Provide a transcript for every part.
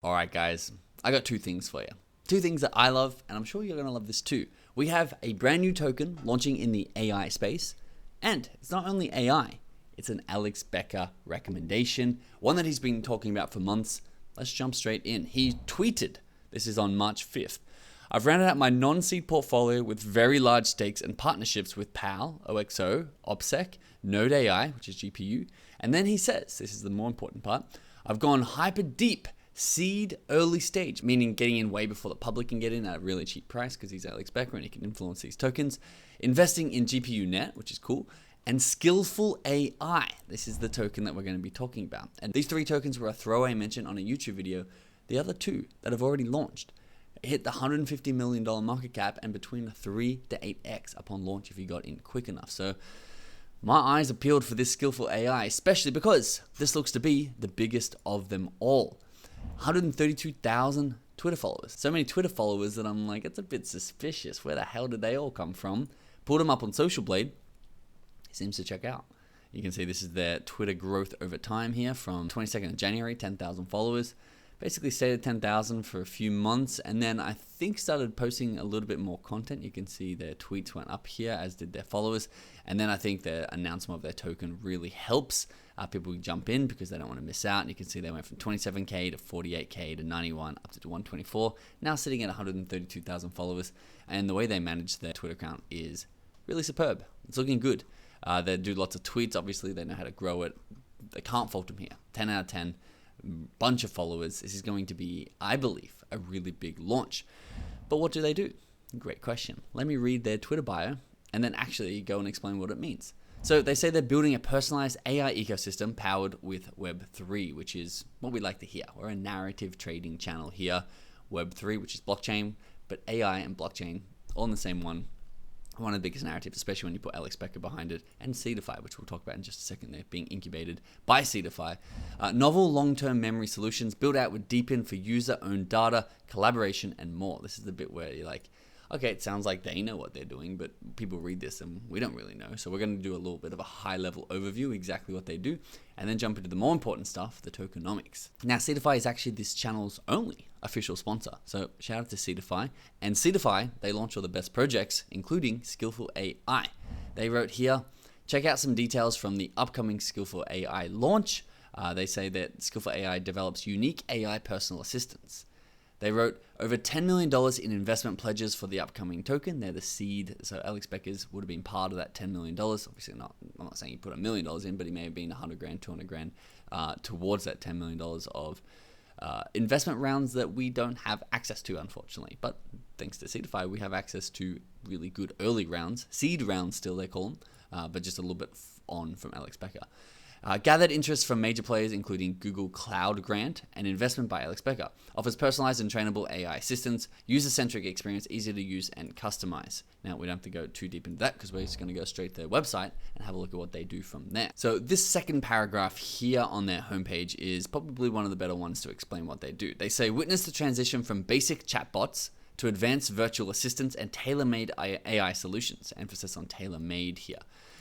All right, guys, I got two things for you. Two things that I love, and I'm sure you're going to love this too. We have a brand new token launching in the AI space, and it's not only AI, it's an Alex Becker recommendation, one that he's been talking about for months. Let's jump straight in. He tweeted, this is on March 5th, I've rounded out my non-seed portfolio with very large stakes and partnerships with PAL, OXO, OPSEC, Node AI, which is GPU, and then he says, this is the more important part, I've gone hyper deep seed early stage, meaning getting in way before the public can get in at a really cheap price because he's Alex Becker and he can influence these tokens. Investing in GPU net, which is cool, and Skillful AI. This is the token that we're going to be talking about. And these three tokens were a throwaway mention on a YouTube video. The other two that have already launched hit the $150 million market cap and between a 3 to 8x upon launch if you got in quick enough. So my eyes are peeled for this Skillful AI, especially because this looks to be the biggest of them all. 132,000 Twitter followers. So many Twitter followers that I'm like, it's a bit suspicious. Where the hell did they all come from? Pulled them up on Social Blade. He seems to check out. You can see this is their Twitter growth over time here from 22nd of January, 10,000 followers. Basically stayed at 10,000 for a few months and then I think started posting a little bit more content. You can see their tweets went up here as did their followers. And then I think the announcement of their token really helps people jump in because they don't want to miss out. And you can see they went from 27K to 48K to 91 up to 124. Now sitting at 132,000 followers. And the way they manage their Twitter account is really superb. It's looking good. They do lots of tweets. Obviously, they know how to grow it. They can't fault them here. 10 out of 10. Bunch of followers. This is going to be, I believe, a really big launch. But what do they do? Great question. Let me read their Twitter bio and then actually go and explain what it means. So they say they're building a personalized AI ecosystem powered with Web3, which is what we like to hear. We're a narrative trading channel here. Web3, which is blockchain, but AI and blockchain all in the same one. One of the biggest narratives, especially when you put Alex Becker behind it, and Seedify, which we'll talk about in just a second. They're being incubated by Seedify. Novel long-term memory solutions built out with deepen for user-owned data, collaboration, and more. This is the bit where you're like, okay, it sounds like they know what they're doing, but people read this and we don't really know. So we're going to do a little bit of a high-level overview, exactly what they do, and then jump into the more important stuff, the tokenomics. Now, Seedify is actually this channel's only official sponsor. So shout out to Seedify. And Seedify, they launch all the best projects, including Skillful AI. They wrote here, check out some details from the upcoming Skillful AI launch. They say that Skillful AI develops unique AI personal assistants. They wrote over $10 million in investment pledges for the upcoming token. They're the seed. So Alex Beckers would have been part of that $10 million. Obviously not, I'm not saying he put $1 million in, but he may have been 100 grand, 200 grand towards that $10 million of investment rounds that we don't have access to, unfortunately. But thanks to Seedify, we have access to really good early rounds, seed rounds still they call them, but just a little bit on from Alex Becker. Gathered interest from major players including Google Cloud Grant and investment by Alex Becker. Offers personalized and trainable AI assistants, user-centric experience, easy to use and customize. Now, we don't have to go too deep into that because we're just going to go straight to their website and have a look at what they do from there. So this second paragraph here on their homepage is probably one of the better ones to explain what they do. They say, witness the transition from basic chatbots to advanced virtual assistants and tailor-made AI solutions. Emphasis on tailor-made here.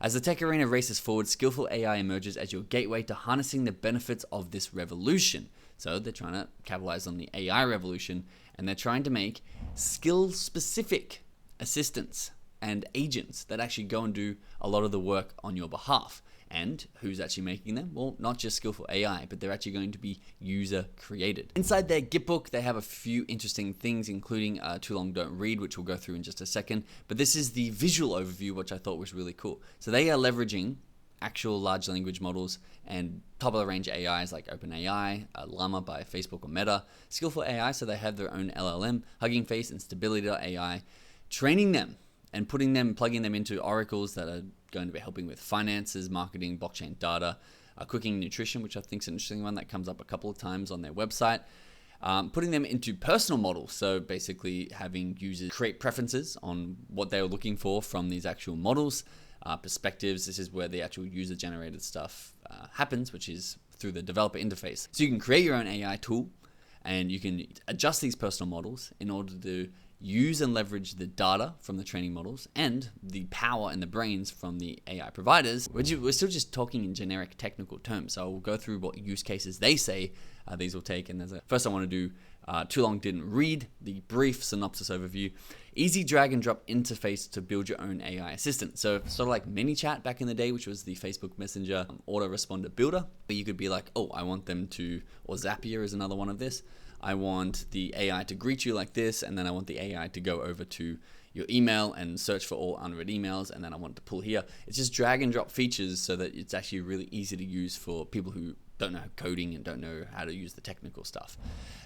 As the tech arena races forward, Skillful AI emerges as your gateway to harnessing the benefits of this revolution. So they're trying to capitalize on the AI revolution, and they're trying to make skill-specific assistants and agents that actually go and do a lot of the work on your behalf. And who's actually making them? Well, not just Skillful AI, but they're actually going to be user created. Inside their Gitbook, they have a few interesting things, including Too Long Don't Read, which we'll go through in just a second. But this is the visual overview, which I thought was really cool. So they are leveraging actual large language models and top of the range AIs like OpenAI, Llama by Facebook or Meta, Skillful AI, so they have their own LLM, Hugging Face and Stability.ai, training them and plugging them into oracles that are going to be helping with finances, marketing, blockchain data, cooking, nutrition, which I think is an interesting one that comes up a couple of times on their website. Putting them into personal models, so basically having users create preferences on what they were looking for from these actual models. Perspectives, this is where the actual user-generated stuff happens, which is through the developer interface. So you can create your own AI tool, and you can adjust these personal models in order to use and leverage the data from the training models and the power and the brains from the AI providers. We're still just talking in generic technical terms, so we'll go through what use cases they say these will take. And first I want to do too long didn't read, the brief synopsis overview. Easy drag and drop interface to build your own AI assistant. So sort of like ManyChat back in the day, which was the Facebook Messenger autoresponder builder. But you could be like, oh, I want them to, or Zapier is another one of this. I want the AI to greet you like this, and then I want the AI to go over to your email and search for all unread emails, and then I want to pull here. It's just drag and drop features so that it's actually really easy to use for people who don't know coding and don't know how to use the technical stuff.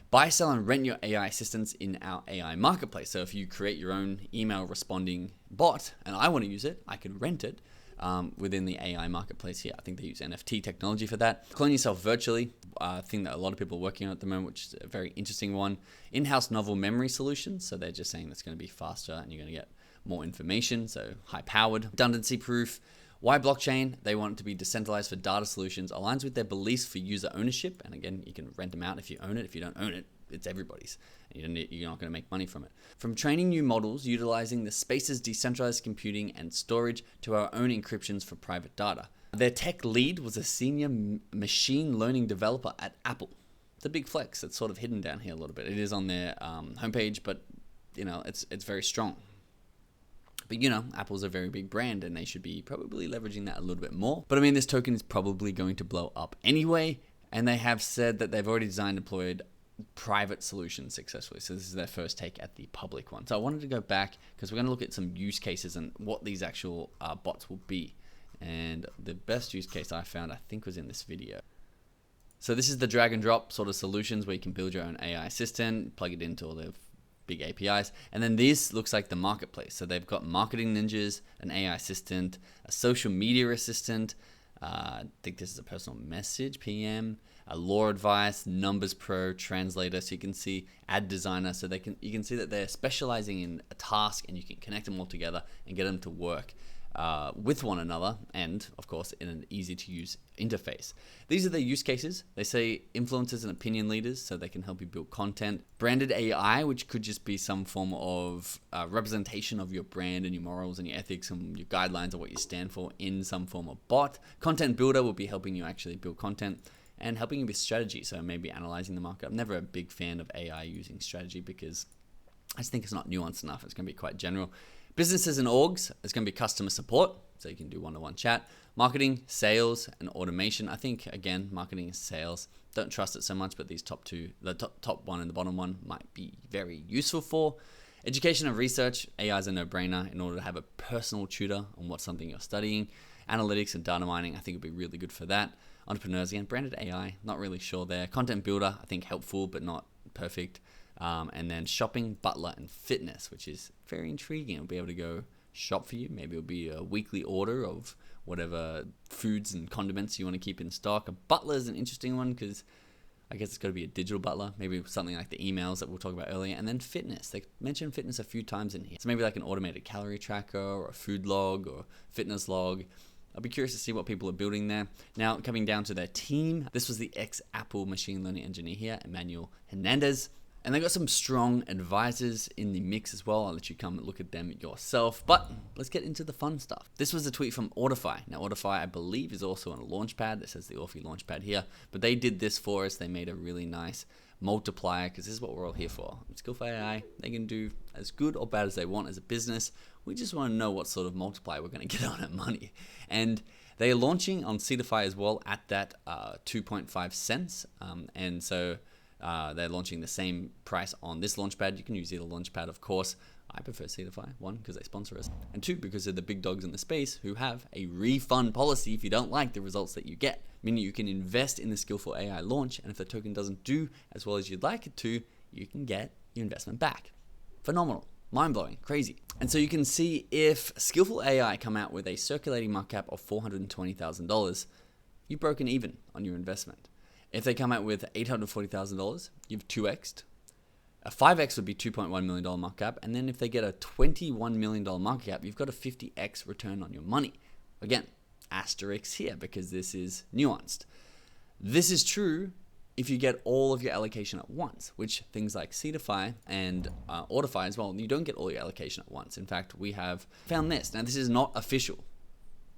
Buy, sell, and rent your AI assistants in our AI marketplace. So if you create your own email responding bot and I want to use it, I can rent it within the AI marketplace here. I think they use NFT technology for that. Clone yourself virtually, thing that a lot of people are working on at the moment, which is a very interesting one. In-house novel memory solutions. So they're just saying that's going to be faster and you're going to get more information. So high-powered, redundancy proof. Why blockchain? They want it to be decentralized for data solutions, aligns with their beliefs for user ownership. And again, you can rent them out if you own it. If you don't own it, it's everybody's. And you're not going to make money from it. From training new models, utilizing the space's decentralized computing and storage to our own encryptions for private data. Their tech lead was a senior machine learning developer at Apple. It's a big flex. It's sort of hidden down here a little bit. It is on their homepage, but it's very strong. But Apple's a very big brand and they should be probably leveraging that a little bit more. But I mean, this token is probably going to blow up anyway. And they have said that they've already designed and deployed private solutions successfully. So this is their first take at the public one. So I wanted to go back because we're going to look at some use cases and what these actual bots will be. And the best use case I found, I think, was in this video. So this is the drag and drop sort of solutions where you can build your own AI assistant, plug it into all the big APIs. And then this looks like the marketplace. So they've got marketing ninjas, an AI assistant, a social media assistant. I think this is a personal message, PM, a law advice, numbers pro, translator. So you can see ad designer. So you can see that they're specializing in a task and you can connect them all together and get them to work with one another, and of course in an easy to use interface. These are the use cases. They say influencers and opinion leaders, so they can help you build content. Branded AI, which could just be some form of representation of your brand and your morals and your ethics and your guidelines of what you stand for in some form of bot. Content builder will be helping you actually build content and helping you with strategy, so maybe analyzing the market. I'm never a big fan of AI using strategy because I just think it's not nuanced enough. It's going to be quite general. Businesses and orgs, it's going to be customer support, so you can do one-to-one chat. Marketing, sales, and automation. I think, again, marketing and sales, don't trust it so much, but these top two, the top one and the bottom one, might be very useful for. Education and research, AI is a no-brainer in order to have a personal tutor on what's something you're studying. Analytics and data mining, I think would be really good for that. Entrepreneurs, again, branded AI, not really sure there. Content builder, I think helpful, but not perfect. And then shopping, butler, and fitness, which is very intriguing. It'll be able to go shop for you. Maybe it'll be a weekly order of whatever foods and condiments you want to keep in stock. A butler is an interesting one because I guess it's got to be a digital butler. Maybe something like the emails that we'll talk about earlier. And then fitness. They mentioned fitness a few times in here. So maybe like an automated calorie tracker or a food log or fitness log. I'll be curious to see what people are building there. Now, coming down to their team, this was the ex-Apple machine learning engineer here, Emmanuel Hernandez. And they got some strong advisors in the mix as well. I'll let you come and look at them yourself. But let's get into the fun stuff. This was a tweet from Autify. Now, Autify, I believe, is also on a launchpad. It says the Authy launchpad here. But they did this for us. They made a really nice multiplier because this is what we're all here for. Skillful AI, they can do as good or bad as they want as a business. We just want to know what sort of multiplier we're going to get on our money. And they are launching on Seedify as well at that 2.5 cents. And so they're launching the same price on this launchpad. You can use either launchpad, of course. I prefer Seedify, one, because they sponsor us, and two, because they're the big dogs in the space who have a refund policy if you don't like the results that you get, meaning you can invest in the Skillful AI launch, and if the token doesn't do as well as you'd like it to, you can get your investment back. Phenomenal. Mind-blowing. Crazy. And so you can see if Skillful AI come out with a circulating market cap of $420,000, you've broken even on your investment. If they come out with $840,000, you've 2x'd. A 5x would be $2.1 million market cap. And then if they get a $21 million market cap, you've got a 50x return on your money. Again, asterisk here because this is nuanced. This is true if you get all of your allocation at once, which things like Seedify and Autify as well, you don't get all your allocation at once. In fact, we have found this. Now, this is not official.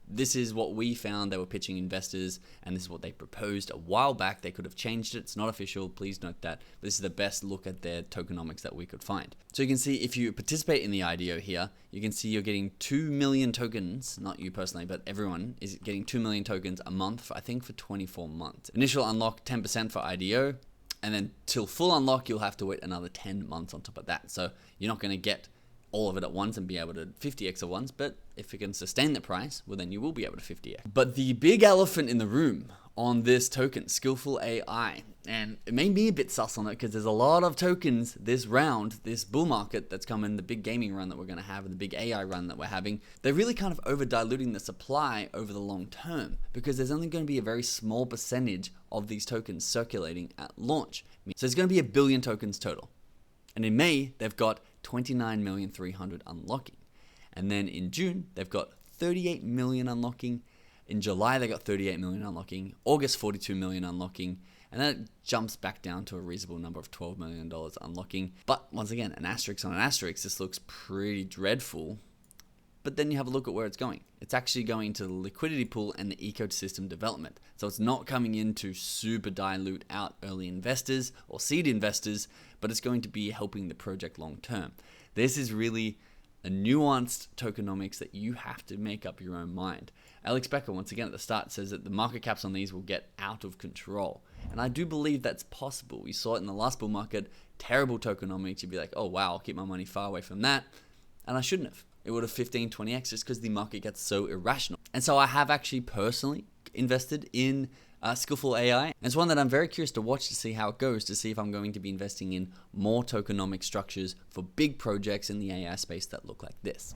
this is what we found they were pitching investors, and this is what they proposed a while back. They could have changed it. It's not official. Please note that. But this is the best look at their tokenomics that we could find. So you can see if you participate in the IDO here, you can see you're getting 2 million tokens, not you personally, but everyone is getting 2 million tokens a month, I think for 24 months. Initial unlock 10% for IDO, and then till full unlock, you'll have to wait another 10 months on top of that. So you're not going to get all of it at once and be able to 50x at once, but if it can sustain the price, well then you will be able to 50x. But the big elephant in the room on this token, Skillful AI, and it made me a bit sus on it because there's a lot of tokens this round, this bull market that's coming, the big gaming run that we're going to have and the big AI run that we're having, they're really kind of over diluting the supply over the long term because there's only going to be a very small percentage of these tokens circulating at launch. So there's going to be 1 billion tokens total. And in May, they've got 29,300,000 unlocking. And then in June, they've got 38 million unlocking. In July, they got 38 million unlocking. August, 42 million unlocking. And then it jumps back down to a reasonable number of $12 million unlocking. But once again, an asterisk on an asterisk, this looks pretty dreadful. But then you have a look at where it's going. It's actually going to the liquidity pool and the ecosystem development. So it's not coming in to super dilute out early investors or seed investors, but it's going to be helping the project long term. This is really a nuanced tokenomics that you have to make up your own mind. Alex Becker, once again at the start, says that the market caps on these will get out of control. And I do believe that's possible. We saw it in the last bull market, terrible tokenomics. You'd be like, oh wow, I'll keep my money far away from that. And I shouldn't have. It would have 15, 20x just because the market gets so irrational. And so I have actually personally invested in Skillful AI. And it's one that I'm very curious to watch to see how it goes, to see if I'm going to be investing in more tokenomic structures for big projects in the AI space that look like this.